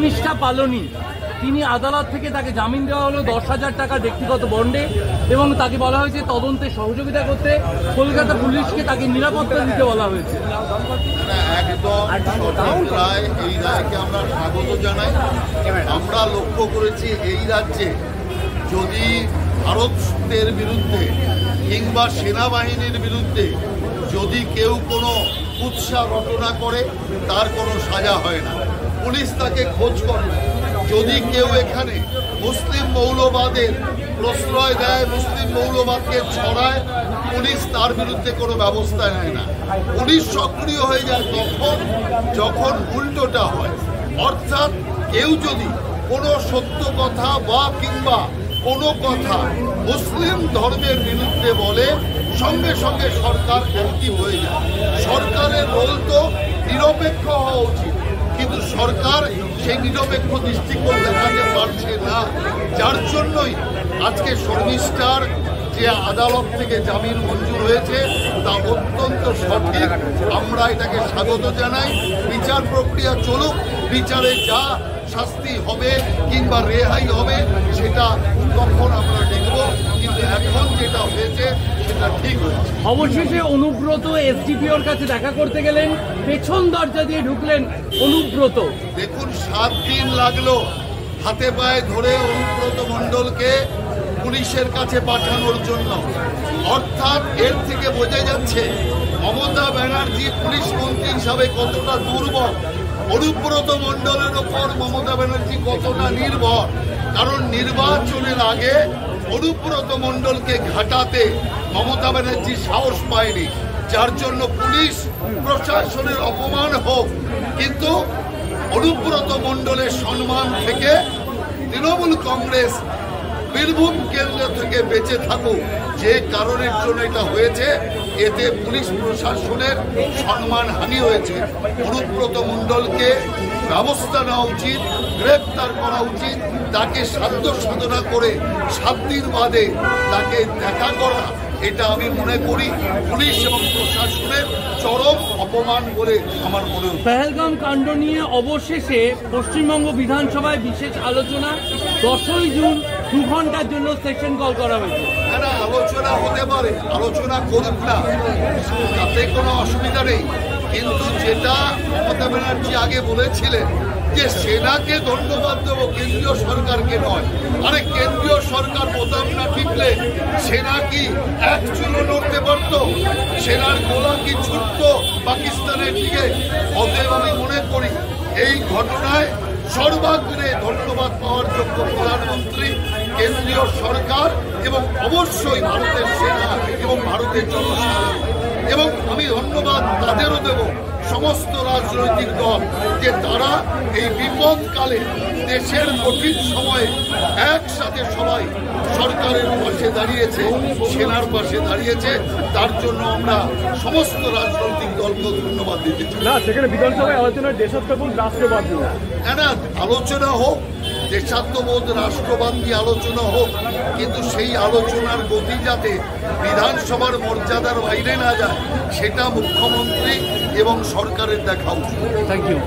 জিনিসটা পালনি। তিনি আদালত থেকে তাকে জামিন দেওয়া হলো 10,000 টাকার ব্যক্তিগত বন্ডে এবং তাকে বলা হয়েছে তদন্তে সহযোগিতা করতে, কলকাতা পুলিশকে তাকে নিরাপত্তা দিতে বলা হয়েছে। একদম রায়, এই রায়কে আমরা স্বাগত জানাই। আমরা লক্ষ্য করেছি এই রাজ্যে যদি ভারতের বিরুদ্ধে কিংবা সেনাবাহিনীর বিরুদ্ধে যদি কেউ কোনো কুৎসা রটনা করে তার কোনো সাজা হয় না, পুলিশ তাকে খোঁজ করে। যদি কেউ এখানে মুসলিম মৌলবাদের প্রশ্রয় দেয়, মুসলিম মৌলবাদকে ছড়ায়, পুলিশ তার বিরুদ্ধে কোনো ব্যবস্থা নেয় না। পুলিশ সক্রিয় হয়ে যায় তখন যখন উল্টোটা হয়, অর্থাৎ কেউ যদি কোনো সত্য কথা বা কিংবা কোনো কথা মুসলিম ধর্মের বিরুদ্ধে বলে সঙ্গে সঙ্গে সরকার অ্যাক্টিভ হয়ে যায়। সরকারের রোল তো নিরপেক্ষ হওয়া উচিত, কিন্তু সরকার সেই নিরপেক্ষ দৃষ্টিকোণ দেখাতে পারছে না। যার জন্যই আজকে শর্মিষ্ঠার যে আদালত থেকে জামিন মঞ্জুর হয়েছে তা অত্যন্ত সঠিক। আমরা এটাকে স্বাগত জানাই। বিচার প্রক্রিয়া চলুক, বিচারে যা শাস্তি হবে কিংবা রেহাই হবে সেটা তখন আমরা দেখব, কিন্তু এখন যেটা হয়েছে সেটা ঠিক হয়েছে। অবশেষে অনুব্রত এসডিপিওর কাছে দেখা করতে গেলেন, পেছন দরজা দিয়ে ঢুকলেন অনুব্রত। দেখুন, 7 দিন লাগলো হাতে পায়ে ধরে অনুব্রত মণ্ডলকে পুলিশের কাছে পাঠানোর জন্য। অর্থাৎ এর থেকে বোঝা যাচ্ছে মমতা ব্যানার্জি পুলিশ মন্ত্রী হিসাবে কতটা দুর্বল, অনুব্রত মণ্ডলের ওপর মমতা ব্যানার্জি কতটা নির্ভর। কারণ নির্বাচনের আগে অনুব্রত মণ্ডলকে ঘাটাতে মমতা ব্যানার্জি সাহস পায়নি, যার জন্য পুলিশ প্রশাসনের অপমান হোক, কিন্তু অনুব্রত মণ্ডলের সম্মান থেকে তৃণমূল কংগ্রেস বীরভূম কেন্দ্র থেকে বেঁচে থাকুক। যে কারণের জন্য এটা হয়েছে, এতে পুলিশ প্রশাসনের সম্মানহানি হয়েছে। অনুব্রত মণ্ডলকে ব্যবস্থা নেওয়া উচিত, গ্রেপ্তার করা উচিত, তাকে সাধ্য সাধনা করে 7 দিন বাদে তাকে দেখা করা, এটা আমি মনে করি পুলিশ এবং প্রশাসনের চরম অপমান বলে আমার মনে হয়। পেহেলগাম কাণ্ড নিয়ে অবশেষে পশ্চিমবঙ্গ বিধানসভায় বিশেষ আলোচনা। 10ই জুন 2 ঘন্টার জন্য সেশন কল করা হয়েছে। না, আলোচনা হতে পারে, আলোচনা করুক না, তাতে কোনো অসুবিধা নেই। কিন্তু যেটা মমতা ব্যানার্জি আগে বলেছিলেন যে সেনাকে ধন্যবাদ দেবো, কেন্দ্রীয় সরকারকে নয়। আরে কেন্দ্রীয় সরকার বোতাম না টিপলে সেনা কি এক চুলো লড়তে পারত? সেনার গোলা কি ছুটত পাকিস্তানের দিকে? অতএব আমি মনে করি এই ঘটনায় সর্বাগ্রে ধন্যবাদ পাওয়ার যোগ্য প্রধানমন্ত্রী, কেন্দ্রীয় সরকার এবং অবশ্যই ভারতের সেনা এবং ভারতের জনসাধারণ। এবং আমি ধন্যবাদ তাদেরও দেব, সমস্ত রাজনৈতিক দল, যে তারা এই বিপদকালে দেশের কঠিন সময়ে একসাথে সবাই সরকারের পাশে দাঁড়িয়েছে, সেনার পাশে দাঁড়িয়েছে। তার জন্য আমরা সমস্ত রাজনৈতিক দলকে ধন্যবাদ দিতে চাই। না, সেখানে বিধানসভায় আলোচনায় দেশাত্মবোধ রাষ্ট্রবাদ নিয়ে না, আলোচনা হোক, দেশাত্মবোধ রাষ্ট্রবাদ নিয়ে আলোচনা হোক, কিন্তু সেই আলোচনার গতি যাতে বিধানসভার মর্যাদার বাইরে না যায় সেটা মুখ্যমন্ত্রী এবং সরকারের দেখা উচিত। Thank you.